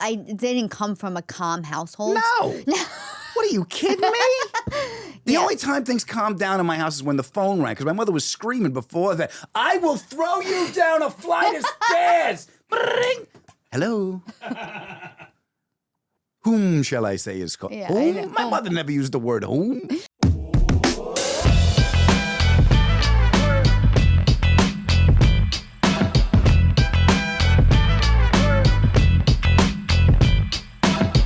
I didn't come from a calm household. No. What are you kidding me? The only time things calmed down in my house is when the phone rang, because my mother was screaming before that, I will throw you down a flight of stairs. Bring. Hello. Whom shall I say is called? Yeah, Whom? My mother never used the word whom.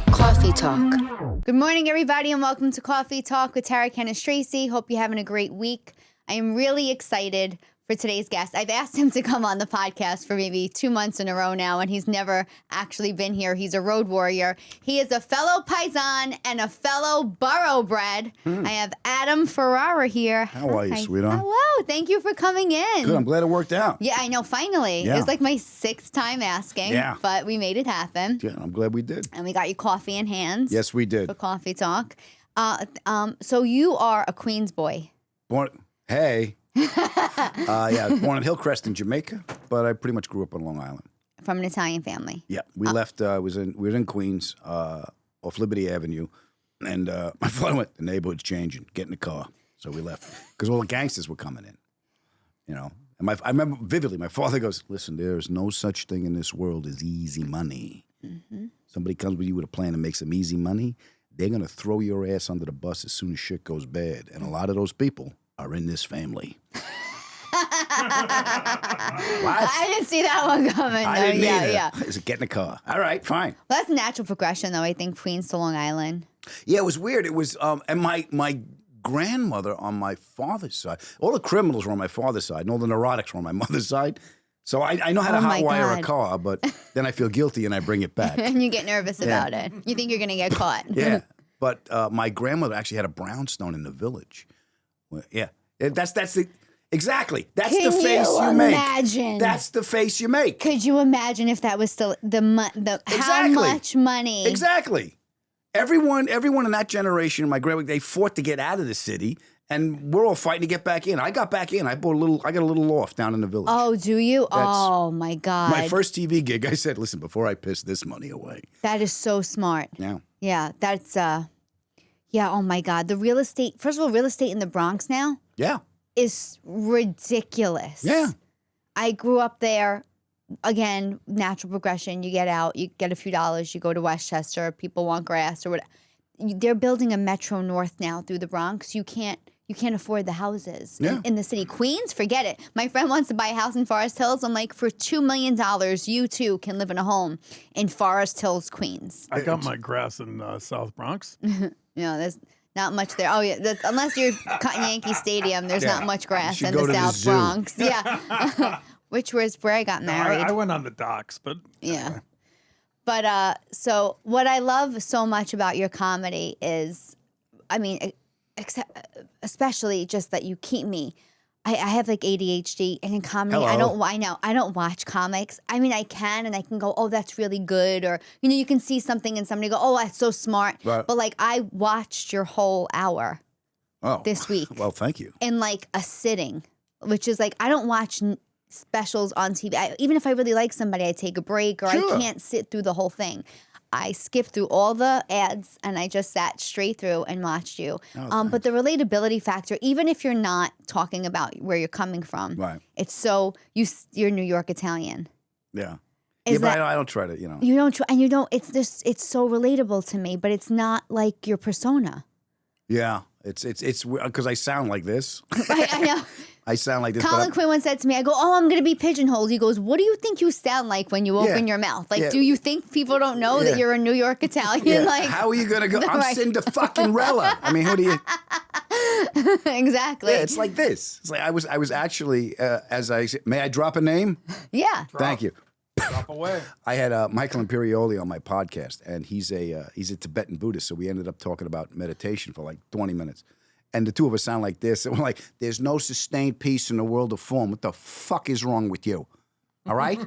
Cawfee Talk. Good morning, everybody, and welcome to Cawfee Talk with Cannistraci. Hope you're having a great week. I am really excited for today's guest. I've asked him to come on the podcast for maybe 2 months in a row now, and he's never actually been here. He's a road warrior. He is a fellow Paisan and a fellow Boroughbred. I have Adam Ferrara here. How are you, sweetheart? Hello. Thank you for coming in. Good. I'm glad it worked out. Yeah, I know. Finally. Yeah. It was like my 6th time asking, but we made it happen. Yeah, I'm glad we did. And we got you coffee in hands. Yes, we did. For Cawfee Talk. So you are a Queens boy. Hey. Born in Hillcrest in Jamaica, but I pretty much grew up on Long Island. From an Italian family. Yeah, we left. We were in Queens, off Liberty Avenue, and my father went, the neighborhood's changing, get in the car. So we left because all the gangsters were coming in, you know. And I remember vividly, my father goes, listen, there's no such thing in this world as easy money. Mm-hmm. Somebody comes with you with a plan to make some easy money, they're going to throw your ass under the bus as soon as shit goes bad. And a lot of those people are in this family. What? I didn't see that one coming. I didn't either. Yeah. Is it get in the car? All right, fine. Well, that's a natural progression, though, I think, Queens to Long Island. Yeah, it was weird. It was, and my grandmother on my father's side, all the criminals were on my father's side, and all the neurotics were on my mother's side. So I know how to hotwire a car, but then I feel guilty and I bring it back. And you get nervous about it. You think you're going to get caught. Yeah. But my grandmother actually had a brownstone in the village. Well, yeah. That's the... Exactly. That's the face you make. Imagine? That's the face you make. Could you imagine if that was still how much money? Exactly. Everyone in that generation, my grandma, they fought to get out of the city, and we're all fighting to get back in. I got back in. I got a little loft down in the village. Oh, do you? Oh my God. My first TV gig, I said, listen, before I piss this money away. That is so smart. Yeah. Yeah, that's yeah, oh my God. The real estate, first of all, real estate in the Bronx now. Yeah. Is ridiculous. Yeah. I grew up there. Again, natural progression. You get out, you get a few dollars, you go to Westchester, people want grass or whatever. They're building a Metro North now through the Bronx. You can't afford the houses in the city. Queens, forget it. My friend wants to buy a house in Forest Hills. I'm like, for $2 million, you too can live in a home in Forest Hills, Queens. I got my grass in South Bronx. There's not much there. Oh, yeah. Unless you're cutting Yankee Stadium, there's not much grass in the South Bronx. Yeah. Which was where I got married. I went on the docks, but... Yeah. But so what I love so much about your comedy is, I mean, especially just that you keep me. I have like ADHD, and in comedy, Hello. I don't watch comics. I mean, I can, and I can go, oh, that's really good, or you can see something in somebody, go, oh, that's so smart. Right. But like, I watched your whole hour this week. Well, thank you. In like a sitting, which is like, I don't watch specials on TV. Even if I really like somebody, I take a break, or I can't sit through the whole thing. I skipped through all the ads and I just sat straight through and watched you. But the relatability factor, even if you're not talking about where you're coming from, it's so you're New York Italian. Yeah. But I don't try to, You don't try, and you don't. It's so relatable to me, but it's not like your persona. Yeah, it's because I sound like this. Right, I know. I sound like this. Colin Quinn once said to me, I go, oh, I'm going to be pigeonholed. He goes, what do you think you sound like when you open your mouth? Like, do you think people don't know that you're a New York Italian? Yeah. Like, how are you going to go? I'm Cinda fucking Rella. I mean, who do you? Exactly. Yeah, it's like this. It's like I was actually, may I drop a name? Yeah. Thank you. Drop away. I had Michael Imperioli on my podcast, and he's a Tibetan Buddhist, so we ended up talking about meditation for like 20 minutes. And the two of us sound like this. And we're like, there's no sustained peace in the world of form. What the fuck is wrong with you? All right?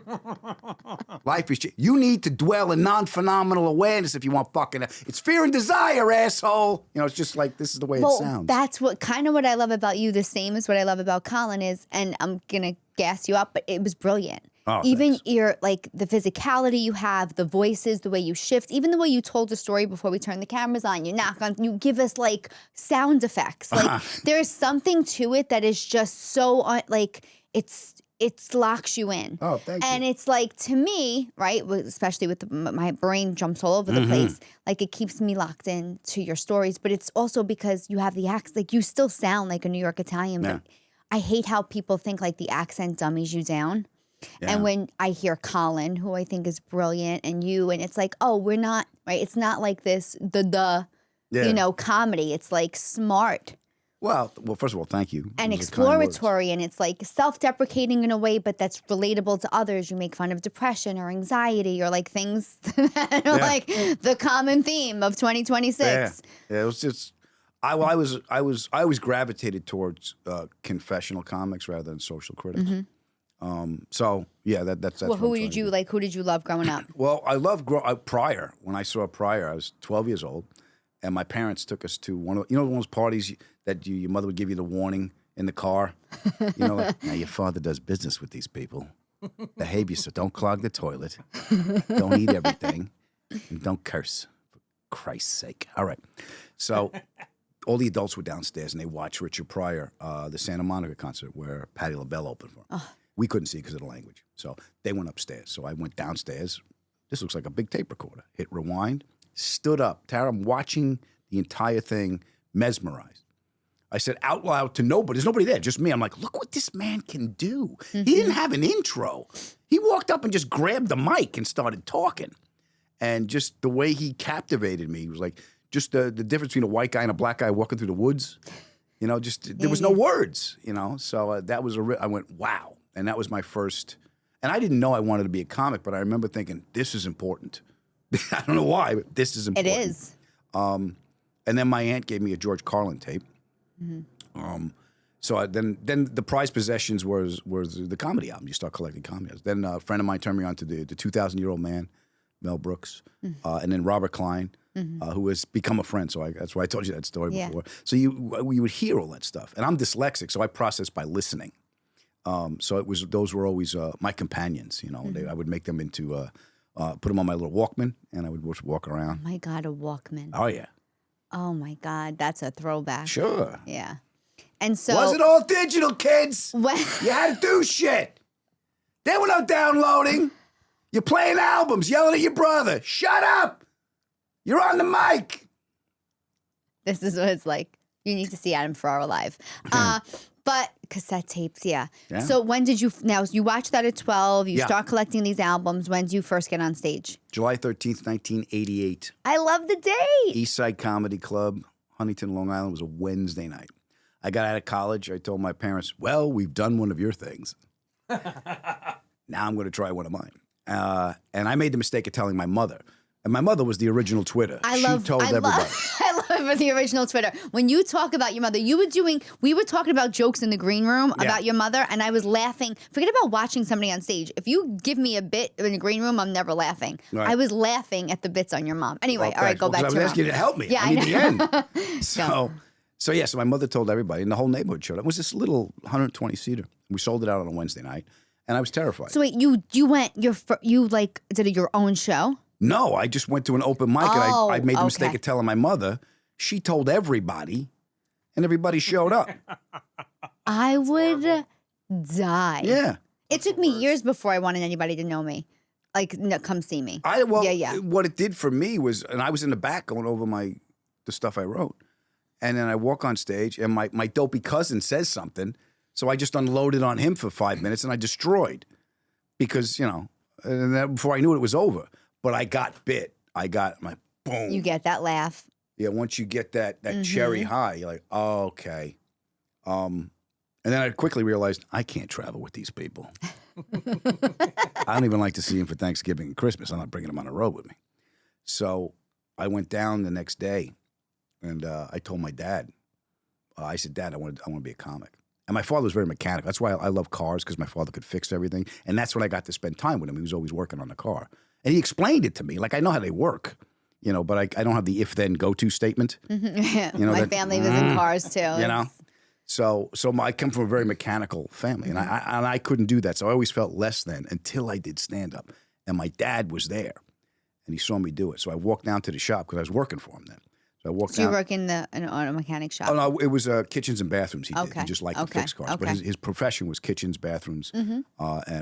Life is... You need to dwell in non-phenomenal awareness if you want fucking... It's fear and desire, asshole. It's just like, this is the way it sounds. That's what what I love about you, the same as what I love about Colin is, and I'm going to gas you up, but it was brilliant. Oh, even thanks. your like the physicality you have, the voices, the way you shift, even the way you told the story before we turn the cameras on. You knock on, you give us like sound effects. Like there's something to it that is just so like it locks you in. Oh, thank you. And it's like, to me, right, especially with my brain jumps all over the place, like it keeps me locked in to your stories. But it's also because you have the accent, like you still sound like a New York Italian. Yeah. But I hate how people think like the accent dummies you down. Yeah. And when I hear Colin, who I think is brilliant, and you, and it's like, oh, we're not, right? It's not like this, comedy. It's like smart. Well, first of all, thank you. And Those are kind words. exploratory, and it's like self-deprecating in a way, but that's relatable to others. You make fun of depression or anxiety or like things that are like the common theme of 2026. Yeah, it was just I always gravitated towards confessional comics rather than social critics. So yeah, that's Well, what who I'm did trying you to do. like? Who did you love growing up? Well, I love Pryor. When I saw Pryor, I was 12 years old, and my parents took us to one of those parties that your mother would give you the warning in the car. Like, now your father does business with these people. Behave yourself. Don't clog the toilet. Don't eat everything. And don't curse, for Christ's sake. All right. So all the adults were downstairs, and they watched Richard Pryor, the Santa Monica concert where Patti LaBelle opened for him. We couldn't see because of the language. So they went upstairs. So I went downstairs. This looks like a big tape recorder. Hit rewind. Stood up. Tara, I'm watching the entire thing, mesmerized. I said out loud to nobody. There's nobody there, just me. I'm like, look what this man can do. He didn't have an intro. He walked up and just grabbed the mic and started talking. And just the way he captivated me, was like just the difference between a white guy and a black guy walking through the woods. There was no words, So that was I went, wow. And that was my first, and I didn't know I wanted to be a comic, but I remember thinking, this is important. I don't know why, but this is important. It is. And then my aunt gave me a George Carlin tape. So then the prized possessions was the comedy album. You start collecting comedy albums. Then a friend of mine turned me on to the 2,000-Year-Old Man, Mel Brooks, and then Robert Klein, who has become a friend. So that's why I told you that story before. So you would hear all that stuff. And I'm dyslexic, so I process by listening. So those were always my companions. I would make them into put them on my little Walkman, and I would just walk around. Oh my God, a Walkman. Oh yeah. Oh my God, that's a throwback. Sure. Yeah. And so Wasn't all digital, kids. When, You had to do shit. There were no downloading. You're playing albums, yelling at your brother. Shut up. You're on the mic. this is what it's like. You need to see Adam Ferrara live. But cassette tapes, yeah. So when did you, now you watched that at 12, you start collecting these albums. When did you first get on stage? July 13th, 1988. I love the date. East Side Comedy Club, Huntington, Long Island. It was a Wednesday night. I got out of college. I told my parents, well, we've done one of your things. Now I'm going to try one of mine. And I made the mistake of telling my mother. And my mother was the original Twitter. She told everybody. I love the original Twitter. When you talk about your mother, we were talking about jokes in the green room about your mother, and I was laughing. Forget about watching somebody on stage. If you give me a bit in the green room, I'm never laughing. Right. I was laughing at the bits on your mom. Anyway, all right, go back to I was asking you to help me. Yeah, I need the end. So my mother told everybody, and the whole neighborhood showed up. It was this little 120-seater. We sold it out on a Wednesday night, and I was terrified. So wait, you went, you like did your own show? No, I just went to an open mic, and I made the mistake of telling my mother. She told everybody, and everybody showed up. I would die. Yeah. It took me years before I wanted anybody to know me. Like, no, come see me. What it did for me was, and I was in the back going over the stuff I wrote. And then I walk on stage, and my dopey cousin says something. So I just unloaded on him for 5 minutes, and I destroyed. Because, and then before I knew it was over. But I got bit. I got my boom. You get that laugh. Yeah, once you get that cherry high, you're like, oh, okay. And then I quickly realized I can't travel with these people. I don't even like to see them for Thanksgiving and Christmas. I'm not bringing them on the road with me. So I went down the next day, and I told my dad. I said, Dad, I want to be a comic. And my father was very mechanical. That's why I love cars, because my father could fix everything. And that's when I got to spend time with him. He was always working on the car. And he explained it to me. Like, I know how they work, but I don't have the if-then go-to statement. My family was in cars, too. So I come from a very mechanical family, and I couldn't do that. So I always felt less than until I did stand up, and my dad was there, and he saw me do it. So I walked down to the shop because I was working for him then. So I walked So down. you work in an auto mechanic shop? Oh no, it was kitchens and bathrooms. He did. Okay. He just liked to Okay. fix cars, Okay. but his profession was kitchens, bathrooms,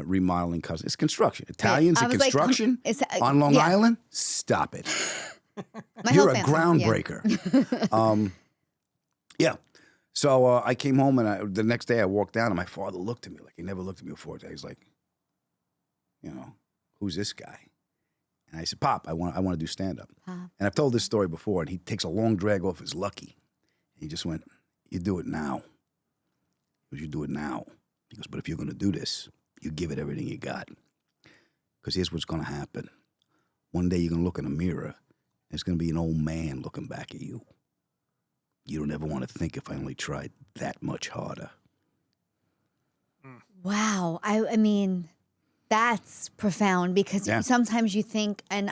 remodeling. It's construction. Italians I in was like, construction it's, on Long yeah. Island. Stop it. My You're whole a family, yeah. groundbreaker. Yeah. So I came home, and the next day I walked down, and my father looked at me like he never looked at me before. He's like, who's this guy? And I said, Pop, I want to do stand up. And I've told this story before, and he takes a long drag off his lucky. He just went, you do it now. He goes, you do it now. He goes, but if you're going to do this, you give it everything you got. Because here's what's going to happen. One day you're going to look in a mirror, and it's going to be an old man looking back at you. You don't ever want to think if I only tried that much harder. Wow. I mean, that's profound because sometimes you think, and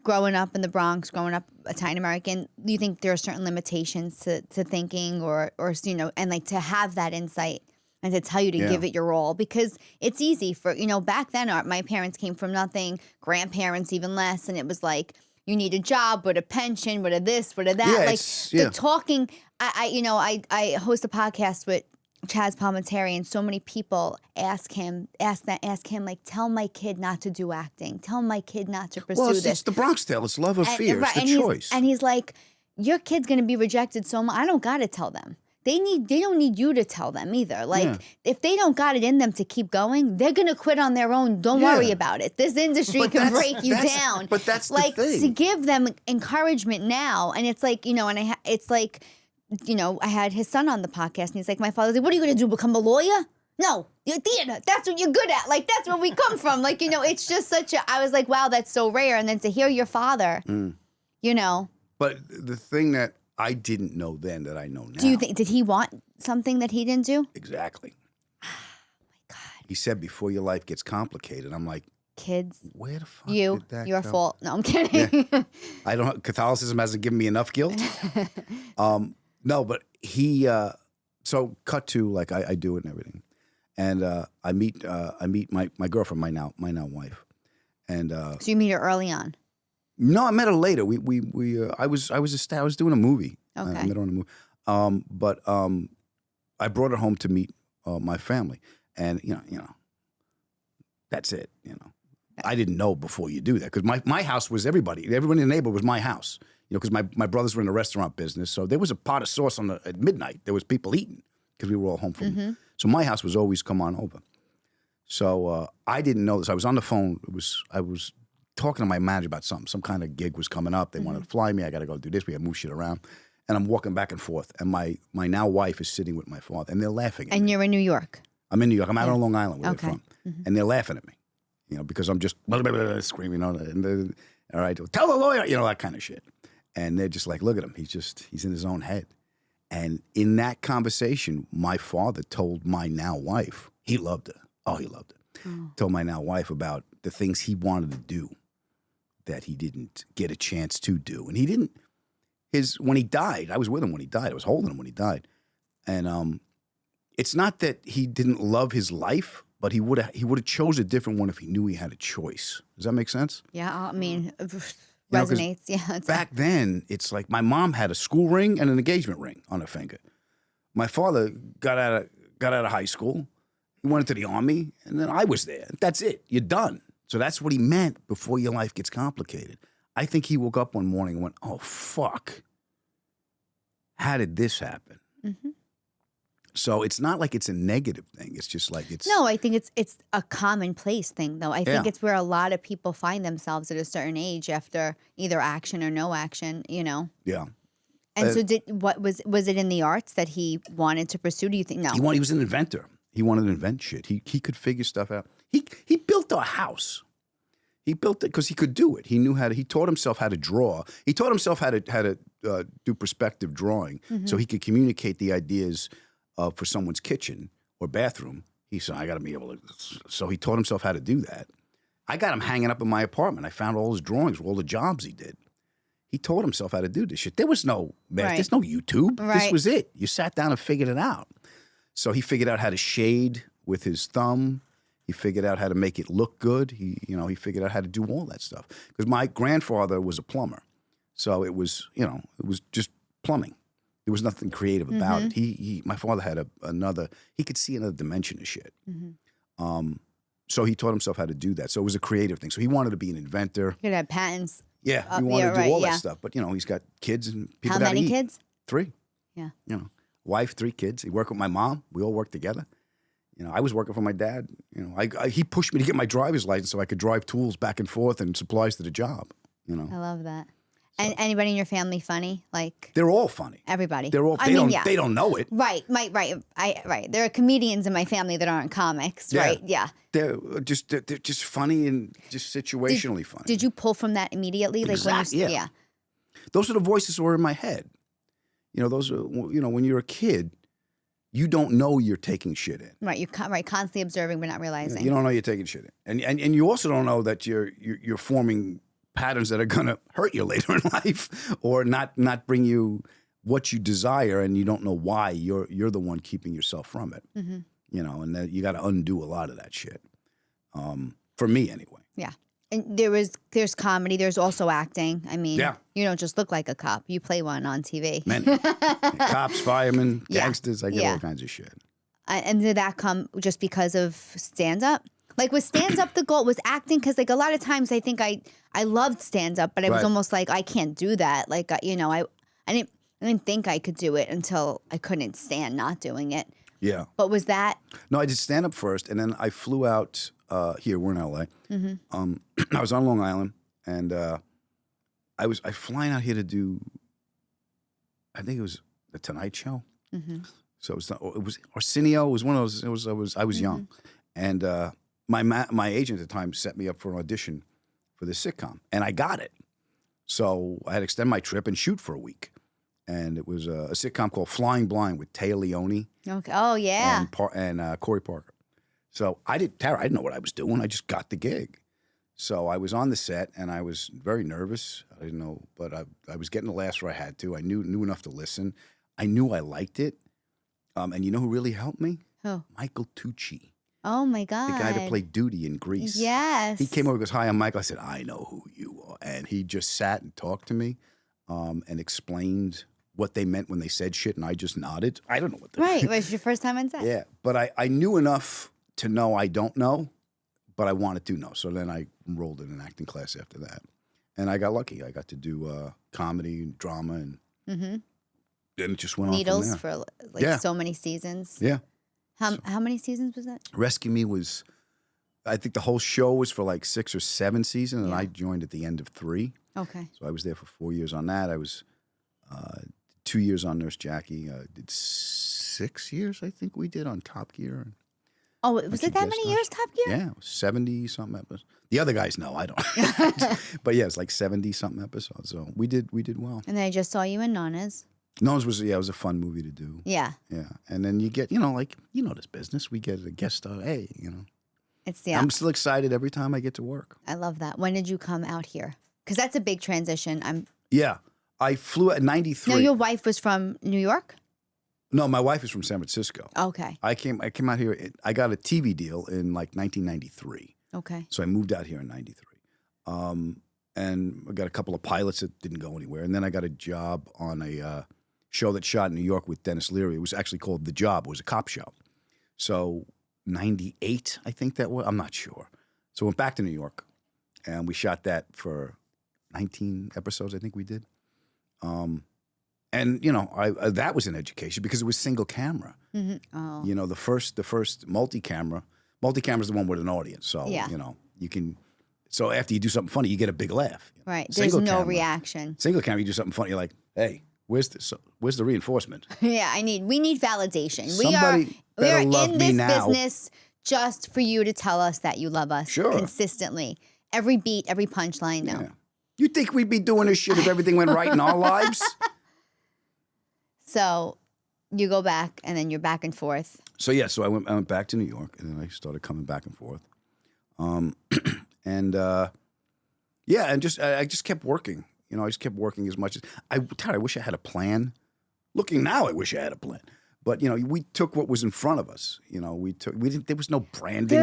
growing up in the Bronx, growing up Italian American, you think there are certain limitations to thinking or and like to have that insight and to tell you to give it your all, because it's easy for, back then my parents came from nothing, grandparents even less, and it was like, you need a job, with a pension, with a this, with a that. The talking, I host a podcast with Chaz Palminteri, and so many people ask him, like, tell my kid not to do acting. Tell my kid not to pursue this. It's the Bronx tale. It's love or fear. It's the choice. And he's like, your kid's going to be rejected so much. I don't got to tell them. They don't need you to tell them either. Like, if they don't got it in them to keep going, they're going to quit on their own. Don't worry about it. This industry can break you down. But that's like, the thing. to give them encouragement now. And it's like, it's like, I had his son on the podcast, and he's like, my father's like, what are you going to do, become a lawyer? No, you're theater. That's what you're good at. Like, that's where we come from. Like, it's just I was like, wow, that's so rare. And then to hear your father, But the thing that I didn't know then that I know now. Do you think, did he want something that he didn't do? Exactly. Oh, my God. He said, before your life gets complicated. I'm like, kids, where the fuck your did that come? fault. No, I'm kidding. Yeah. Catholicism hasn't given me enough guilt. No, but he, so cut to, like, I do it and everything. And I meet my girlfriend, my now wife. And so you meet her early on? No, I met her later. I was doing a movie. Okay. I met her on a movie. But I brought her home to meet my family. And, that's it, I didn't know before you do that. Because my house was everybody. Everybody in the neighborhood was my house. Because my brothers were in the restaurant business. So there was a pot of sauce at midnight. There was people eating because we were all home from. So my house was always come on over. So I didn't know this. I was on the phone. I was talking to my manager about something. Some kind of gig was coming up. They wanted to fly me. I got to go do this. We got to move shit around. And I'm walking back and forth. And my now wife is sitting with my father. And they're laughing at me. And you're in New York? I'm in New York. I'm out on Long Island where Okay. they're from. And they're laughing at me. Because I'm just screaming on it. And all right, tell the lawyer, that kind of shit. And they're just like, look at him. He's in his own head. And in that conversation, my father told my now wife, he loved her. Oh, he loved her. Told my now wife about the things he wanted to do that he didn't get a chance to do. And he didn't, when he died, I was with him when he died. I was holding him when he died. And it's not that he didn't love his life, but he would have chose a different one if he knew he had a choice. Does that make sense? Yeah, I mean, resonates. Yeah. Back then, it's like my mom had a school ring and an engagement ring on her finger. My father got out of high school. He went into the army, and then I was there. That's it. You're done. So that's what he meant before your life gets complicated. I think he woke up one morning and went, oh, fuck. How did this happen? So it's not like it's a negative thing. It's just like it's... No, I think it's a commonplace thing, though. I think it's where a lot of people find themselves at a certain age after either action or no action, Yeah. And so was it in the arts that he wanted to pursue? Do you think? No. He was an inventor. He wanted to invent shit. He could figure stuff out. He built a house. He built it because he could do it. He knew how to. He taught himself how to draw. He taught himself how to do perspective drawing, so he could communicate the ideas for someone's kitchen or bathroom. He said, "I got to be able to." So he taught himself how to do that. I got him hanging up in my apartment. I found all his drawings, all the jobs he did. he taught himself how to do this shit. There was no math. Right. There's no YouTube. This Right. was it. You sat down and figured it out. So he figured out how to shade with his thumb. He figured out how to make it look good. He figured out how to do all that stuff. Because my grandfather was a plumber. So it was just plumbing. There was nothing creative about it. My father had he could see another dimension of shit. So he taught himself how to do that. So it was a creative thing. So he wanted to be an inventor. You could have patents. Yeah, Up he wanted here, to do all right, that stuff. But, he's got kids and people How gotta many eat. kids? 3. Yeah. Wife, 3 kids. He worked with my mom. We all worked together. I was working for my dad. He pushed me to get my driver's license so I could drive tools back and forth and supplies to the job. I love that. And anybody in your family funny? Like They're all funny. everybody. They're all. They don't know it. Right. Right. There are comedians in my family that aren't comics. Yeah. Right. Yeah. They're just funny and just situationally funny. Did you pull from that immediately? Like Exactly, yeah. Those are the voices that were in my head. Those are when you're a kid, you don't know you're taking shit in. Right. You're constantly observing but not realizing. You don't know you're taking shit in, and you also don't know that you're forming patterns that are gonna hurt you later in life, or not bring you what you desire, and you don't know why you're the one keeping yourself from it. And that you got to undo a lot of that shit. For me, anyway. Yeah. And there's comedy. There's also acting. I mean, you don't just look like a cop. You play one on TV. Many cops, firemen, Yeah. gangsters. I get Yeah. all kinds of shit. And did that come just because of stand-up? Like, was stand-up the goal? Was acting? Because, like, a lot of times I think I loved stand-up, but I was Right. almost like, I can't do that. Like, I didn't think I could do it until I couldn't stand not doing it. Yeah. But was that? No, I did stand up first, and then I flew out here. We're in LA. I was on Long Island, and I flying out here to do. I think it was the Tonight Show. So it was Arsenio. It was one of those. I was young, and my agent at the time set me up for an audition for this sitcom, and I got it. So I had to extend my trip and shoot for a week. And it was a sitcom called Flying Blind with Taya Leone Okay. Oh, yeah. and Corey Parker. So Tara, I didn't know what I was doing. I just got the gig. So I was on the set, and I was very nervous. I didn't know, but I was getting the laughs where I had to. I knew enough to listen. I knew I liked it. And you know who really helped me? Who? Michael Tucci, Oh, my God. the guy that played Duty in Grease. Yes. He came over and goes, "Hi, I'm Michael." I said, "I know who you are." And he just sat and talked to me and explained what they meant when they said shit, and I just nodded. I don't know what they Right. It was your first time on set. Yeah, but I knew enough to know I don't know, but I wanted to know. So then I enrolled in an acting class after that. And I got lucky. I got to do comedy and drama, and then it just went Needles on from for like so many seasons. there. Yeah. How many seasons was that? Rescue Me was, I think the whole show was for like 6 or 7 seasons, and I joined at the end of 3. Okay. So I was there for 4 years on that. I was 2 years on Nurse Jackie. Did 6 years, I think we did, on Top Gear. Oh, was it that many years, Top Gear? Yeah, 70-something episodes. The other guys know, I don't. But yeah, it's like 70-something episodes. So we did well. And then I just saw you in Nana's. Nones was it was a fun movie to do. Yeah. Yeah. And then you get, this business. We get a guest star. Hey, It's I'm still excited every time I get to work. I love that. When did you come out here? Because that's a big transition. Yeah. I flew at 93. No, your wife was from New York? No, my wife is from San Francisco. Okay. I came out here. I got a TV deal in like 1993. Okay. So I moved out here in 93. And I got a couple of pilots that didn't go anywhere. And then I got a job on a show that shot in New York with Dennis Leary. It was actually called The Job. It was a cop show. So 98, I think that was. I'm not sure. So I went back to New York, and we shot that for 19 episodes, I think we did. And that was an education because it was single camera. Mm-hmm. Oh. The first multi-camera is the one with an audience. So you can. So after you do something funny, you get a big laugh. Right. There's no reaction. Single camera, you do something funny, you're like, hey, where's the reinforcement? Yeah, we need validation. Somebody we are better love in me this now. business just for you to tell us that you love us consistently. Every beat, every punchline. No. Yeah. You think we'd be doing this shit if everything went right in our lives? So you go back, and then you're back and forth. So I went back to New York, and then I started coming back and forth. And I just kept working. You know, I just kept working as much as I wish I had a plan. Looking now, I wish I had a plan. But you know, we took what was in front of us. You know, we didn't. There was no branding.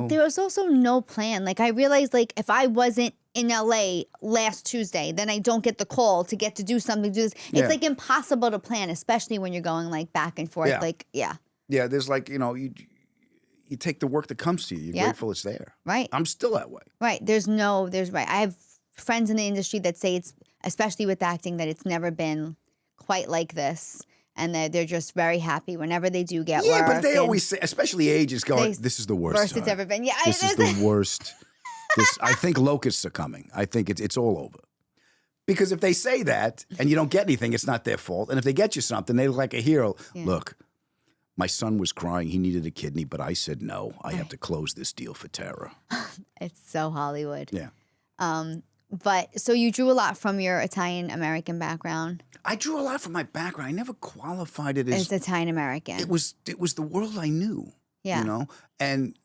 There was also no plan. Like I realized, like if I wasn't in LA last Tuesday, then I don't get the call to get to do something. Do this. It's like impossible to plan, especially when you're going like back and forth. Yeah. Like Yeah, there's like, you know, you take the work that comes to you. You're grateful it's there. Right. I'm still that way. Right. There's right. I have friends in the industry that say it's, especially with acting, that it's never been quite like this. And they're just very happy whenever they do get work. Yeah, but they always say, especially ages, going, this is the worst Worst it's ever been. Yeah, this is the worst. I think locusts are coming. I think it's all over. Because if they say that and you don't get anything, it's not their fault. And if they get you something, they look like a hero. Yeah. Look, my son was crying. He needed a kidney, but I said, no, I have to close this deal for Tara. It's so Hollywood. Yeah. But so you drew a lot from your Italian-American background. I drew a lot from my background. I never qualified it as Italian-American. It was the world I knew. Yeah. You know? And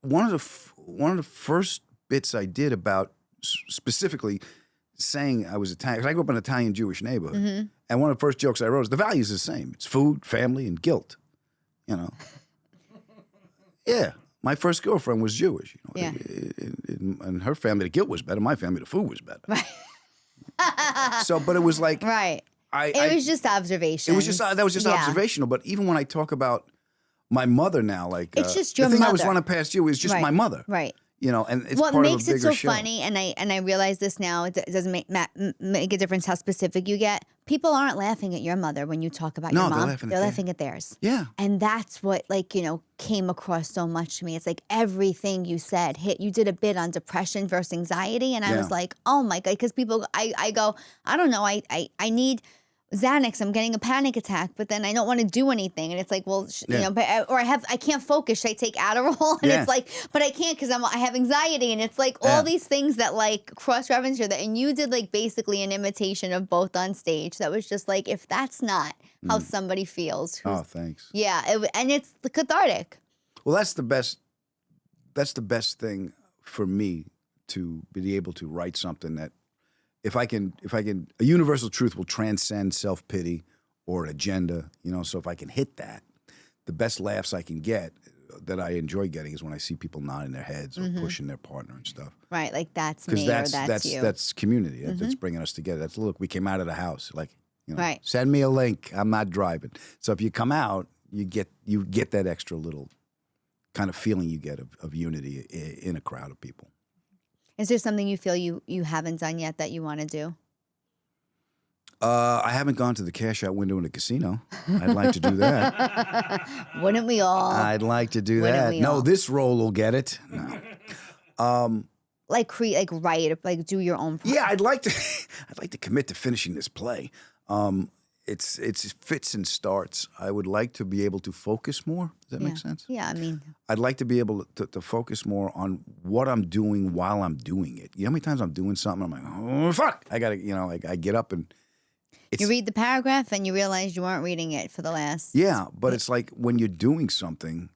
one of the first bits I did about specifically saying I was Italian, because I grew up in an Italian-Jewish neighborhood. Mm-hmm. And one of the first jokes I wrote is the values are the same. It's food, family, and guilt. You know? Yeah. My first girlfriend was Jewish. You know? Yeah. And her family, the guilt was better. My family, the food was better. Right. So, but it was like... Right. It was just observation. It was just that was just observational. But even when I talk about my mother now, like it's just your the thing mother. I was running past you is just my mother. Right. You know, and it's what part makes of a bigger it so show. funny, and I realize this now. It doesn't make a difference how specific you get. People aren't laughing at your mother when you talk about your mom. They're laughing at theirs. Yeah. And that's what, like, you know, came across so much to me. It's like everything you said hit. You did a bit on depression versus anxiety, and I was like, oh my God, because people, I go, I don't know, I need Xanax, I'm getting a panic attack, but then I don't want to do anything, and it's like, well, you know, but I can't focus. Should I take Adderall? And it's like, but I can't because I have anxiety, and it's like all these things that like cross reference here. That, and you did like basically an imitation of both on stage. That was just like, if that's not how somebody feels. Oh, thanks. Yeah, and it's cathartic. Well, that's the best. That's the best thing for me, to be able to write something that. If I can, a universal truth will transcend self-pity or an agenda, you know, so if I can hit that, the best laughs I can get that I enjoy getting is when I see people nodding their heads or pushing their partner and stuff. Right, like that's me or that's you. That's community. That's bringing us together. That's, look, we came out of the house. Like, you know, send me a link. I'm not driving. So if you come out, you get that extra little kind of feeling you get of unity in a crowd of people. Is there something you feel you haven't done yet that you want to do? I haven't gone to the cash out window in a casino. I'd like to do that. Wouldn't we all? I'd like to do that. No, this role will get it. No. Like write, like do your own project. Yeah, I'd like to commit to finishing this play. It's fits and starts. I would like to be able to focus more. Does that make sense? Yeah, I mean, I'd like to be able to focus more on what I'm doing while I'm doing it. You know how many times I'm doing something, I'm like, oh, fuck. I got to, you know, like I get up and... you read the paragraph and you realize you weren't reading it for the last... Yeah, but it's like when you're doing something,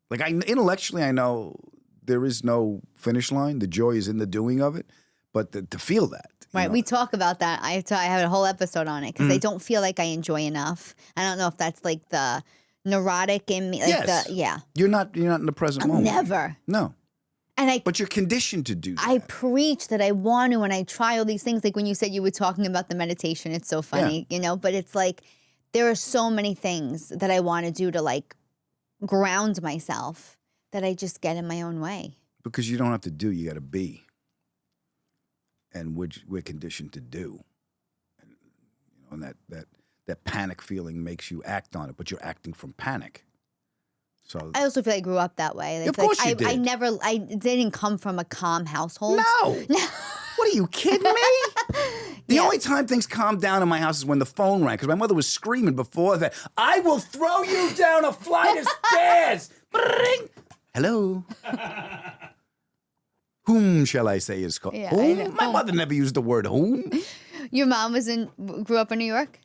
like intellectually I know there is no finish line. The joy is in the doing of it, but to feel that. Right, we talk about that. I have a whole episode on it because I don't feel like I enjoy enough. I don't know if that's like the neurotic in me. Like You're not in the present moment. Never. No. But you're conditioned to do that. I preach that I want to, and I try all these things. Like when you said you were talking about the meditation, it's so funny, you know. But it's like there are so many things that I want to do to like ground myself that I just get in my own way. Because you don't have to do, you got to be. And we're conditioned to do, and that panic feeling makes you act on it, but you're acting from panic. So I also feel I grew up that way. Like, of course you did. I didn't come from a calm household. No. What are you kidding me? The only time things calmed down in my house is when the phone rang, because my mother was screaming before that. I will throw you down a flight of stairs. Hello. Whom shall I say is called? Yeah, whom? My mother never used the word whom. Your mom grew up in New York?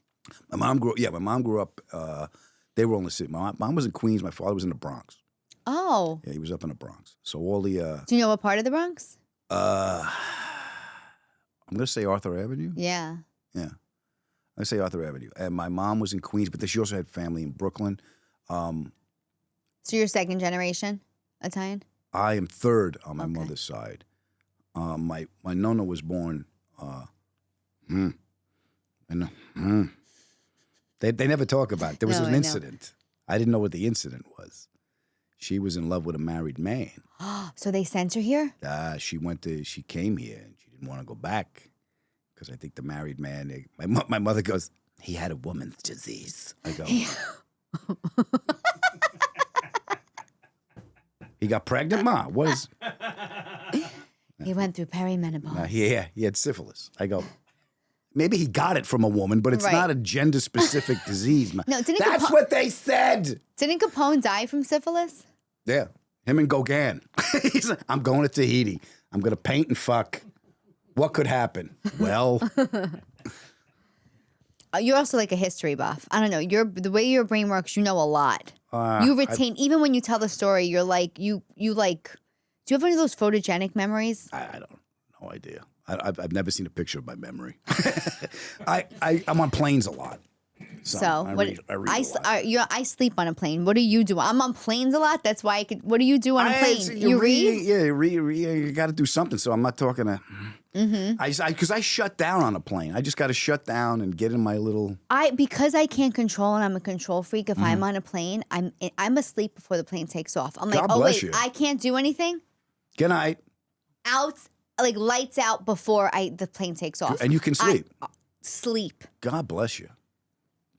My mom grew up, they were in the city. My mom was in Queens, my father was in the Bronx. Oh. Yeah, he was up in the Bronx. So all the... Do you know what part of the Bronx? I'm going to say Arthur Avenue. Yeah. Yeah. I say Arthur Avenue. And my mom was in Queens, but she also had family in Brooklyn. So you're second generation Italian? I am third on my mother's side. My nonna was born. They never talk about it. There was an incident. I didn't know what the incident was. She was in love with a married man. So they sent her here? She came here and she didn't want to go back because I think the married man. My mother goes, he had a woman's disease. I go. He got pregnant, Ma. What is? He went through perimenopause. Yeah, he had syphilis. I go. Maybe he got it from a woman, but it's not a gender-specific disease. Ma. No, that's what they said. Didn't Capone die from syphilis? Yeah, him and Gauguin. He's like, I'm going to Tahiti. I'm going to paint and fuck. What could happen? Well. You're also like a history buff. I don't know. The way your brain works, you know a lot. You retain, even when you tell the story, you're like, you like, do you have any of those photogenic memories? I don't, no idea. I've never seen a picture of my memory. I'm on planes a lot. So I read a lot. I sleep on a plane. What do you do? I'm on planes a lot. That's why I could. What do you do on a plane? You read? Yeah, you got to do something. So I'm not talking to. Because I shut down on a plane. I just got to shut down and get in my little. Because I can't control and I'm a control freak. If I'm on a plane, I'm asleep before the plane takes off. I'm like, God bless you. I can't do anything. Good night. Like lights out before the plane takes off. And you can sleep. Sleep. God bless you.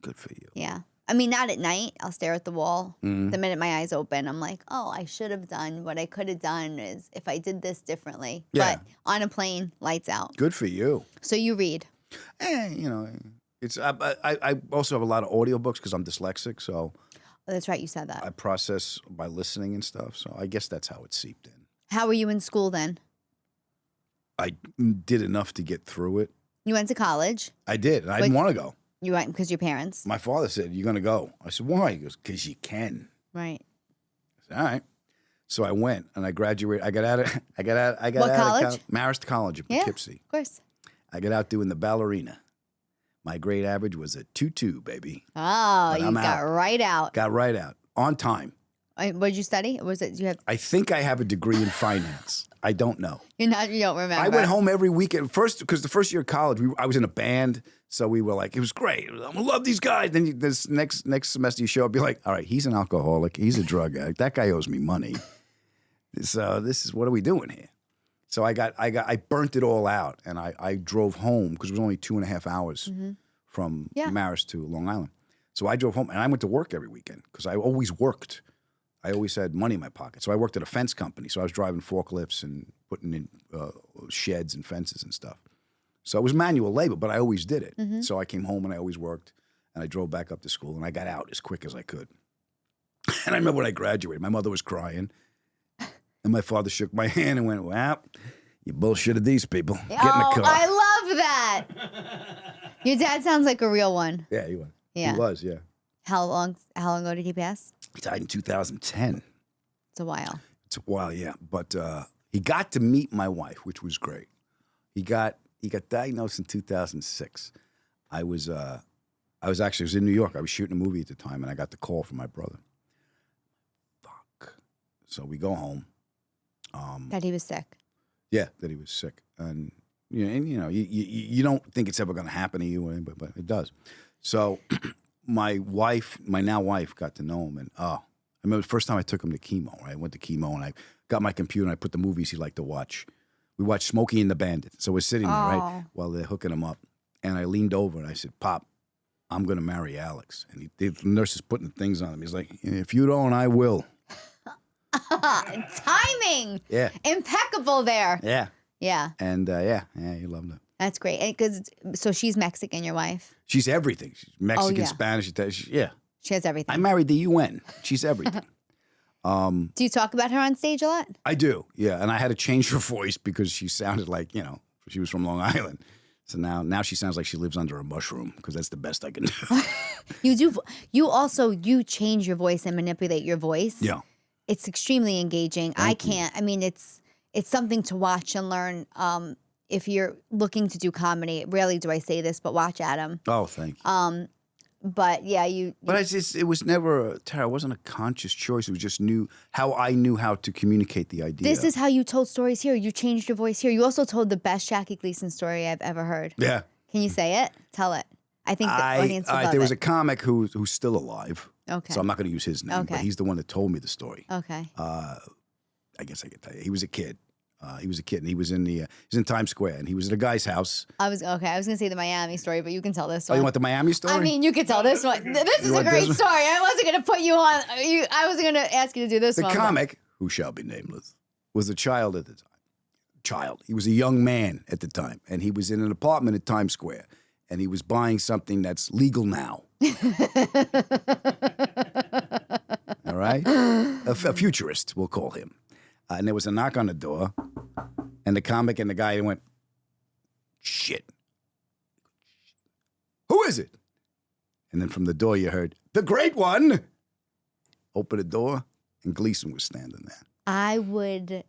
Good for you. Yeah. I mean, not at night. I'll stare at the wall. The minute my eyes open, I'm like, oh, I should have done what I could have done is if I did this differently. Yeah. But on a plane, lights out. Good for you. So you read. It's I also have a lot of audiobooks because I'm dyslexic, so. Oh, that's right. You said that. I process by listening and stuff, so I guess that's how it seeped in. How were you in school then? I did enough to get through it. You went to college. I did. And I didn't want to go. You went because your parents. My father said, "You're going to go." I said, "Why?" He goes, "Because you can." Right. I said, "All right." So I went and I graduated. I got out of. What college? Marist College in Poughkeepsie. Of course. I got out doing the ballerina. My grade average was a 2.2, baby. Oh, you got right out. Got right out on time. What did you study? Was it? You have? I think I have a degree in finance. I don't know. You don't remember. I went home every weekend because the first year of college, I was in a band, so we were like, it was great. I'm gonna love these guys. Then this next semester, you show up, be like, all right, he's an alcoholic, he's a drug addict. That guy owes me money. So this is what are we doing here? So I burnt it all out, and I drove home because it was only 2.5 hours from Marist to Long Island. So I drove home, and I went to work every weekend because I always worked. I always had money in my pocket. So I worked at a fence company. So I was driving forklifts and putting in sheds and fences and stuff. So it was manual labor, but I always did it. So I came home and I always worked. And I drove back up to school and I got out as quick as I could. And I remember when I graduated, my mother was crying. And my father shook my hand and went, well, you bullshitted these people. Get in the car. I love that. Your dad sounds like a real one. Yeah, he was. Yeah. He was, yeah. How long ago did he pass? He died in 2010. It's a while. It's a while, yeah. But he got to meet my wife, which was great. He got diagnosed in 2006. I was in New York. I was shooting a movie at the time, and I got the call from my brother. Fuck. So we go home. That he was sick. Yeah, that he was sick, and you don't think it's ever going to happen to you, but it does. So my now wife, got to know him, and I remember the first time I took him to chemo. Right? I went to chemo, and I got my computer, and I put the movies he liked to watch. We watched Smokey and the Bandit. So we're sitting there, right, while they're hooking him up, and I leaned over and I said, "Pop, I'm going to marry Alex." And the nurse is putting things on him. He's like, "If you don't, I will." Timing. Yeah. Impeccable there. Yeah. Yeah. And he loved it. That's great. So she's Mexican, your wife? She's everything. She's Mexican, Spanish, yeah. She has everything. I married the UN. She's everything. Do you talk about her on stage a lot? I do, yeah. And I had to change her voice because she sounded like, she was from Long Island. So now she sounds like she lives under a mushroom because that's the best I can do. You do. You change your voice and manipulate your voice. Yeah. It's extremely engaging. Thank you. I can't. I mean, it's something to watch and learn. if you're looking to do comedy, rarely do I say this, but watch Adam. Oh, thank you. But yeah, But it was never, Tara, it wasn't a conscious choice. It was just how I knew how to communicate the idea. this is how you told stories here. You changed your voice here. You also told the best Jackie Gleason story I've ever heard. Yeah. Can you say it? Tell it. I think the audience would love there was it. a comic who's still alive. Okay. So I'm not going to use his name, but Okay. he's the one that told me the story. Okay. I guess I could tell you. He was a kid. And he was in Times Square, and he was at a guy's house. I was gonna say the Miami story, but you can tell this Oh, one. you want the Miami story? I mean, you could tell this one. This is a want great this one? story. I wasn't gonna put you on. I wasn't gonna ask you to do this the one. but- comic, who shall be nameless, was a child at the time. He was a young man at the time, and he was in an apartment at Times Square, and he was buying something that's legal now. All right? A futurist, we'll call him. And there was a knock on the door, and the comic and the guy went, shit. Who is it? And then from the door you heard, the great one. Open the door, and Gleason was standing there. I would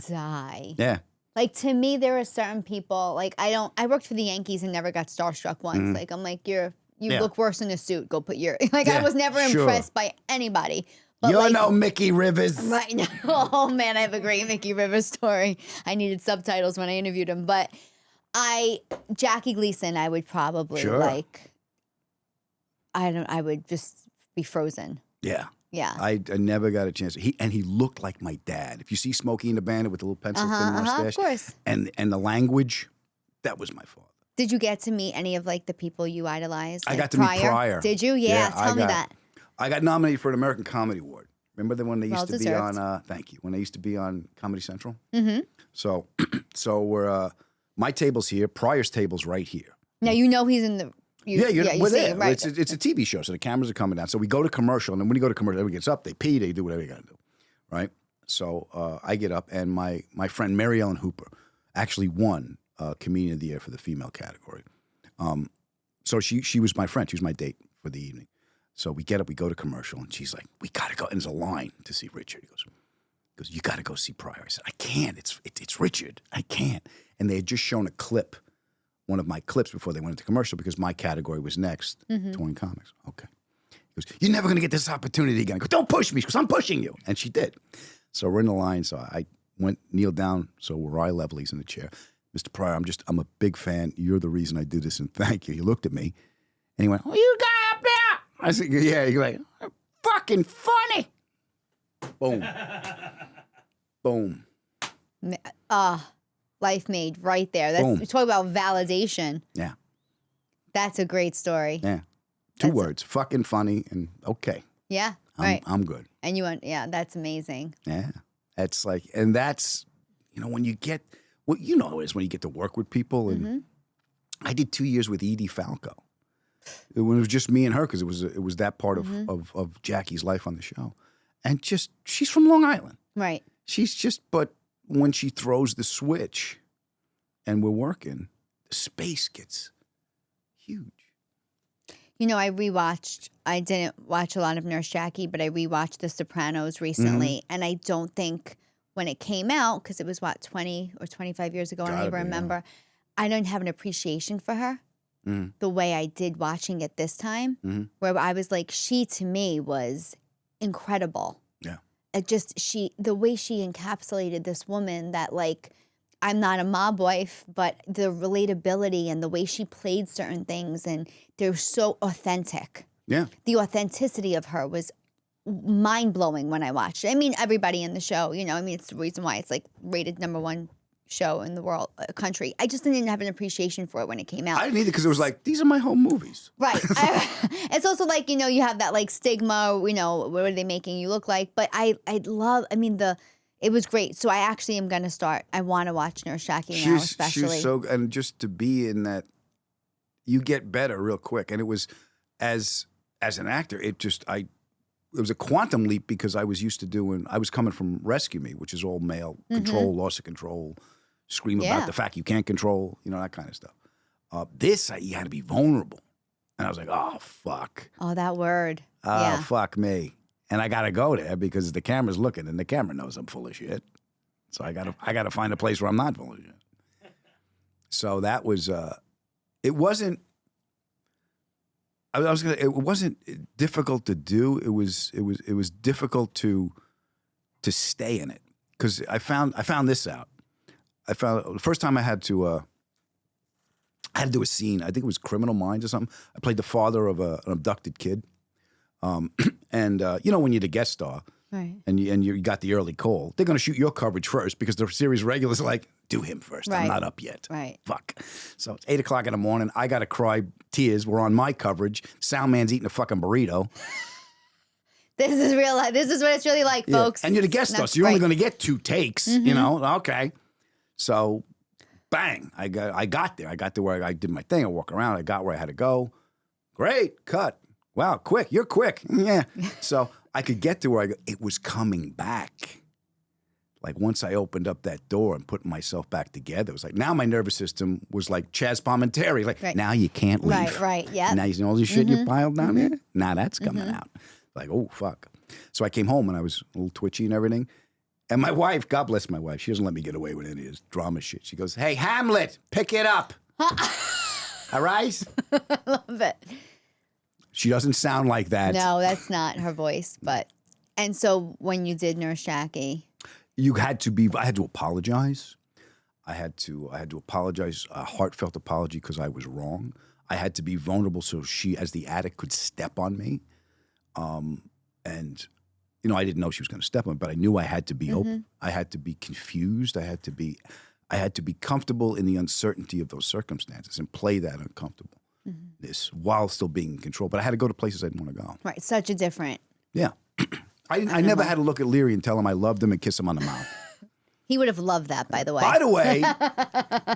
die. Yeah. Like, to me, there are certain people, like, I worked for the Yankees and never got starstruck once. Mm-hmm. Like, I'm like, you Yeah. look worse in a suit. Go put your, like, Yeah, I was never sure. impressed by anybody. But You're like, no Mickey Rivers. right now, oh man, I have a great Mickey Rivers story. I needed subtitles when I interviewed him. But Jackie Gleason, I would probably Sure. I would just be frozen. Yeah. Yeah. I never got a chance. He looked like my dad. If you see Smokey and the Bandit with the little pencil thin mustache, of course. and the language, that was my father. Did you get to meet any of like the people you idolized? I like got to meet Pryor. Did you? Yeah. Tell me that. I got nominated for an American Comedy Award. Remember the one they used to be Well-deserved. on? Thank you. When they used to be on Comedy Central. Mm-hmm. So we're my table's here. Pryor's table's right here. Now you know he's in the. We're see there. him, right? It's a TV show, so the cameras are coming down. So we go to commercial, and then when you go to commercial, everybody gets up, they pee, they do whatever you got to do, right? So I get up, and my friend Mary Ellen Hooper actually won Comedian of the Year for the female category. So she was my friend. She was my date for the evening. So we get up, we go to commercial, and she's like, "We gotta go." And there's a line to see Richard. He goes, "You gotta go see Pryor." I said, "I can't. It's Richard. I can't." And they had just shown a clip. One of my clips before they went into commercial because my category was next, touring comics. Okay. He goes, "You're never going to get this opportunity again." I go, "Don't push me," because I'm pushing you. And she did. So we're in the line. So I went, kneeled down. So we're eye level. He's in the chair. "Mr. Pryor, I'm a big fan. You're the reason I do this, and thank you." He looked at me, and he went, "Oh, you guy up there?" I said, "Yeah." He goes, "Fucking funny." Boom. Boom. Life made right there. That's Boom. we talk about validation. Yeah. That's a great story. Yeah. Two words, fucking funny, and okay. Yeah. Right. I'm good. And you went, yeah, that's amazing. Yeah. That's like, and that's, when you get, well, you know it is when you get to work with people. And I did 2 years with Edie Falco. When it was just me and her, because it was that part of Jackie's life on the show. And just, she's from Long Island. Right. She's just, but when she throws the switch and we're working, the space gets huge. I didn't watch a lot of Nurse Jackie, but I rewatched The Sopranos recently. And I don't think when it came out, because it was 20 or 25 years ago, I don't even remember, I didn't have an appreciation for her the way I did watching it this time, where I was like, she to me was incredible. Yeah. The way she encapsulated this woman that like, I'm not a mob wife, but the relatability and the way she played certain things, and they're so authentic. Yeah. The authenticity of her was mind-blowing when I watched it. I mean, everybody in the show, it's the reason why it's like rated #1 show in the world, country. I just didn't have an appreciation for it when it came out. I didn't either because it was like, these are my home movies. Right. It's also like, you have that like stigma, what are they making you look like? But it was great. So I actually am going to start. I want to watch Nurse Jackie now, especially. She's so, and just to be in that, you get better real quick. And it was, as an actor, it was a quantum leap because I was used to I was coming from Rescue Me, which is all male control, loss of control, scream about the fact you can't control, that kind of stuff. This, you had to be vulnerable. And I was like, oh, fuck. Oh, that word. Oh, fuck me. And I got to go there because the camera's looking and the camera knows I'm full of shit. So I got to find a place where I'm not full of shit. So that was it wasn't. I was gonna. It wasn't difficult to do. It was difficult to stay in it because I found this out. I found the first time I had to do a scene. I think it was Criminal Minds or something. I played the father of an abducted kid, and you know when you're the guest star, Right. and you got the early call, they're going to shoot your coverage first because the series regulars are like, do him first. Right. I'm not up yet. Right. Fuck. So it's 8 o'clock in the morning. I got to cry tears. We're on my coverage. Sound man's eating a fucking burrito. This is real life. This is what it's really like, folks. And you're the guest star, so you're only going to get 2 takes, you know? Okay. So, bang. I got there. I got to where I did my thing. I walk around. I got where I had to go. Great. Cut. Wow, quick. You're quick. Yeah. So I could get to where it was coming back. Like once I opened up that door and put myself back together, it was like now my nervous system was like Chaz Palminteri. Like now you can't leave. Right, yeah. Now you know all this shit you piled down there? Now that's coming out. Like, oh, fuck. So I came home and I was a little twitchy and everything. And my wife, God bless my wife, she doesn't let me get away with any of this drama shit. She goes, hey, Hamlet, pick it up. All right? I love it. She doesn't sound like that. No, that's not her voice. And so when you did Nurse Jackie, I had to apologize. I had to apologize, a heartfelt apology because I was wrong. I had to be vulnerable so she, as the addict, could step on me. And, you know, I didn't know she was going to step on me, but I knew I had to be open. I had to be confused. I had to be comfortable in the uncertainty of those circumstances and play that uncomfortableness while still being in control. But I had to go to places I didn't want to go. right, such a different. Yeah. I never had to look at Leary and tell him I loved him and kiss him on the mouth. He would have loved that, by the way. By the way,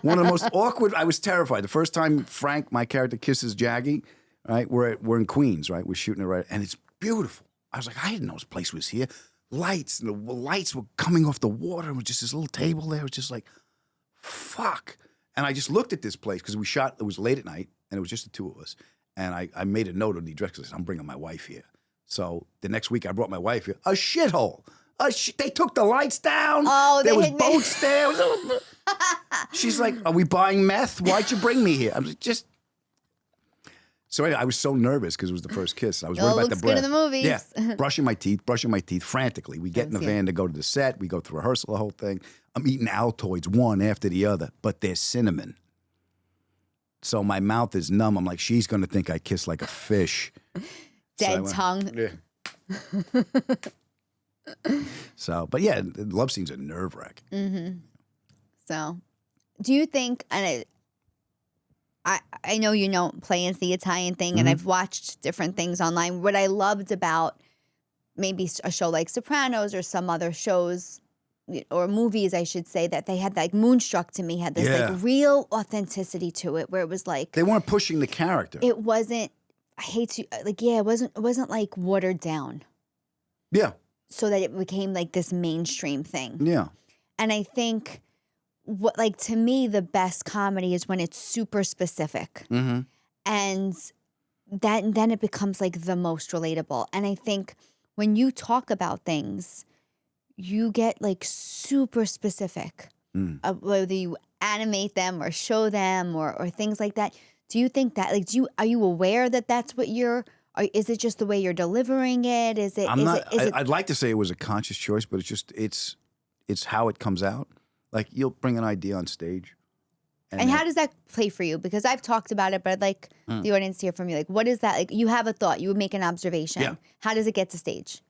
one of the most awkward, I was terrified. The first time Frank, my character, kisses Jackie, right, we're in Queens, right? We're shooting it right, and it's beautiful. I was like, I didn't know this place was here. Lights, and the lights were coming off the water. It was just this little table there. It was just like, fuck. And I just looked at this place because we shot, it was late at night, and it was just the two of us. And I made a note of the address because I said, I'm bringing my wife here. So the next week I brought my wife here. A shithole. They took the lights down. Oh, there was boats there. She's like, are we buying meth? Why'd you bring me here? I was just... So anyway, I was so nervous because it was the first kiss. I was worried about the breath. Good in the movies. Yeah, brushing my teeth frantically. We get in the van to go to the set. We go through rehearsal, the whole thing. I'm eating Altoids one after the other, but they're cinnamon. So my mouth is numb. I'm like, she's going to think I kiss like a fish. Dead tongue. Yeah. So, but yeah, love scenes are nerve-wracking. So, do you think, and I know you don't play as the Italian thing, and I've watched different things online. What I loved about maybe a show like Sopranos or some other shows or movies, I should say, that they had like Moonstruck to me had this like real authenticity to it, where it was like they weren't pushing the character. It wasn't. I hate to like it wasn't like watered down. Yeah. So that it became like this mainstream thing. Yeah. And I think what, like, to me, the best comedy is when it's super specific. And then it becomes like the most relatable. And I think when you talk about things, you get like super specific, whether you animate them or show them or things like that. Do you think that, like, are you aware that that's what is it just the way you're delivering it? I'd like to say it was a conscious choice, but it's how it comes out. Like, you'll bring an idea on stage. And how does that play for you? Because I've talked about it, but I'd like the audience to hear from you. Like, what is that? Like, you have a thought, you would make an observation. Yeah. How does it get to stage?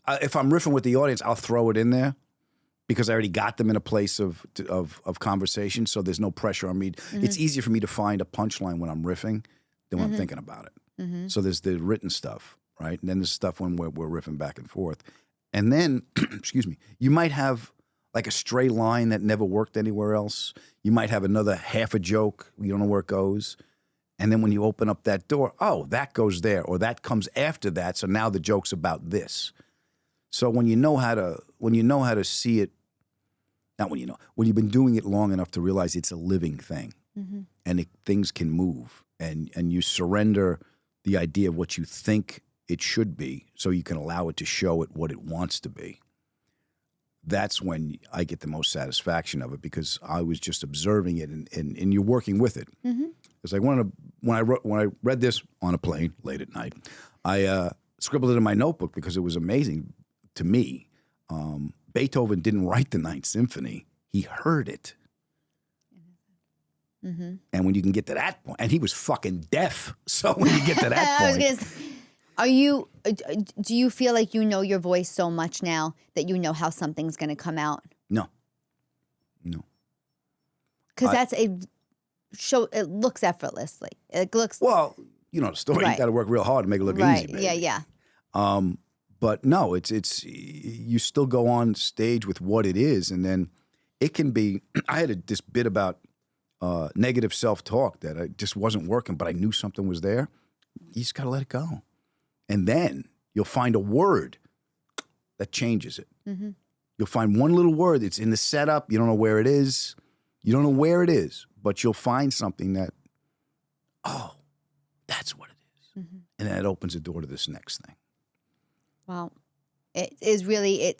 If I'm riffing with the audience, I'll throw it in there because I already got them in a place of conversation, so there's no pressure on me. It's easier for me to find a punchline when I'm riffing than when I'm thinking about it. So there's the written stuff, right? And then there's stuff when we're riffing back and forth. And then, excuse me, you might have like a stray line that never worked anywhere else. You might have another half a joke. You don't know where it goes. And then when you open up that door, oh, that goes there, or that comes after that. So now the joke's about this. So when you know how to see it, when you've been doing it long enough to realize it's a living thing, and things can move, and you surrender the idea of what you think it should be, so you can allow it to show it what it wants to be. that's when I get the most satisfaction of it because I was just observing it and you're working with it. It's like when I read this on a plane late at night, I scribbled it in my notebook because it was amazing to me. Beethoven didn't write the Ninth Symphony; he heard it. And when you can get to that point, and he was fucking deaf, so when you get to that point, do you feel like you know your voice so much now that you know how something's going to come out? No. Because that's a show. It looks effortlessly. It looks well. You know the story. Right. You got to work real hard to make it look right. easy. Baby. Yeah. But no, it's you still go on stage with what it is, and then it can be. I had this bit about negative self-talk that I just wasn't working, but I knew something was there. You just got to let it go, and then you'll find a word that changes it. You'll find one little word. It's in the setup. You don't know where it is. But you'll find something that, oh, that's what it is, and then it opens the door to this next thing. Well, it is really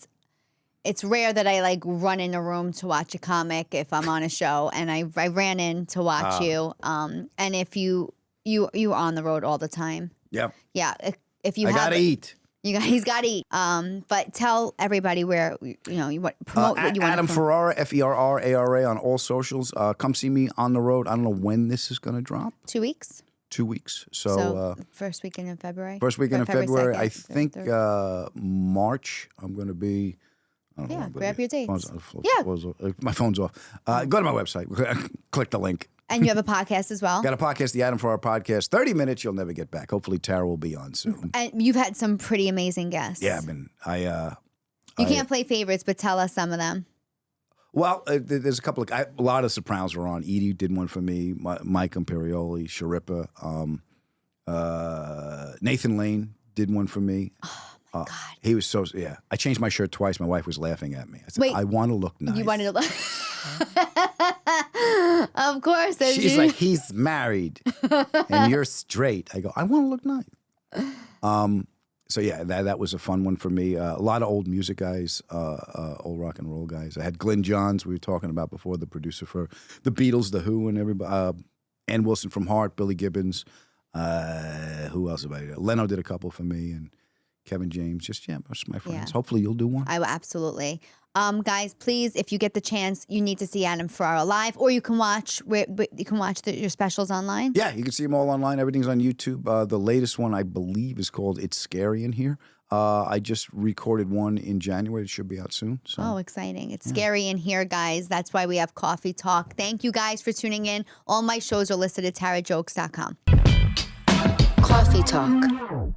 it's rare that I like run in a room to watch a comic if I'm on a show, and I ran in to watch you. And if you're on the road all the time. Yep. Yeah. If you I have gotta eat. He's got to eat. But tell everybody where promote what you want. Adam Ferrara, Ferrara on all socials. Come see me on the road. I don't know when this is going to drop. 2 weeks. 2 weeks. So first weekend in February. First weekend in February. 2nd, I think March. I'm going to be. I don't know Yeah, when grab your dates. Yeah. My phone's off. Go to my website. Click the link. And you have a podcast as well? Got a podcast, the Adam Ferrara Podcast. 30 minutes, you'll never get back. Hopefully Tara will be on soon. And you've had some pretty amazing guests. Yeah, You can't play favorites, but tell us some of them. Well, there's a couple of a lot of Sopranos were on. Edie did one for me. Mike Imperioli, Sharippa, Nathan Lane did one for me. Oh my God! He was so I changed my shirt twice. My wife was laughing at me. I said, Wait, I want to look nice. You wanted to look. Of course. She's like, he's married and you're straight. I go, I want to look nice. So yeah, that was a fun one for me. A lot of old music guys, old rock and roll guys. I had Glenn Johns, we were talking about before, the producer for the Beatles, The Who, and everybody. Ann Wilson from Heart, Billy Gibbons. Who else have I done? Leno did a couple for me, and Kevin James. Just my friends. Yeah. Hopefully you'll do one. I will absolutely. Guys, please, if you get the chance, you need to see Adam Ferrara live, or you can watch your specials online. Yeah, you can see them all online. Everything's on YouTube. The latest one, I believe, is called "It's Scary in Here." I just recorded one in January. It should be out soon. So. Oh, exciting. It's scary in here, guys. That's why we have Cawfee Talk. Thank you guys for tuning in. All my shows are listed at tarajokes.com. Cawfee Talk.